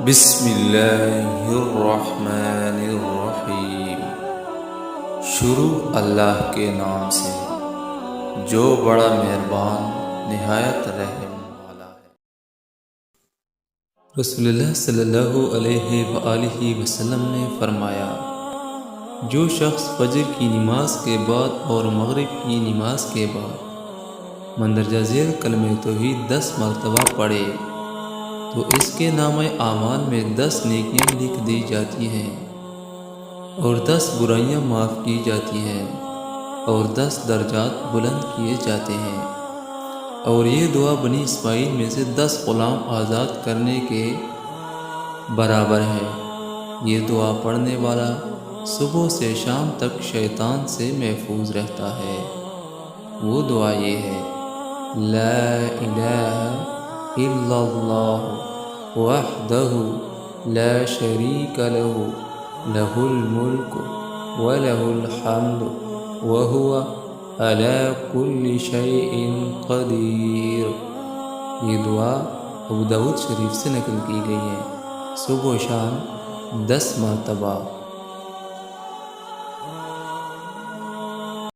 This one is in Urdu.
بسم اللہ الرحمن الرحیم۔ شروع اللہ کے نام سے جو بڑا مہربان نہایت رحم والا ہے۔ رسول اللہ صلی اللہ علیہ وآلہ وسلم نے فرمایا، جو شخص فجر کی نماز کے بعد اور مغرب کی نماز کے بعد مندرجہ ذیل کلمہ توحید 10 مرتبہ پڑھے تو اس کے نامہ اعمال میں 10 نیکیاں لکھ دی جاتی ہیں اور 10 برائیاں معاف کی جاتی ہیں اور 10 درجات بلند کیے جاتے ہیں۔ اور یہ دعا بنی اسماعیل میں سے 10 غلام آزاد کرنے کے برابر ہے۔ یہ دعا پڑھنے والا صبح سے شام تک شیطان سے محفوظ رہتا ہے۔ وہ دعا یہ ہے: لا الہ الا اللہ وحدہ لا شریک لہ لہ الملک ولہ الحمد وہو علی کل شیء قدیر۔ یہ دعا ابو داؤد شریف سے نقل کی گئی ہے۔ صبح و شام 10 مرتبہ۔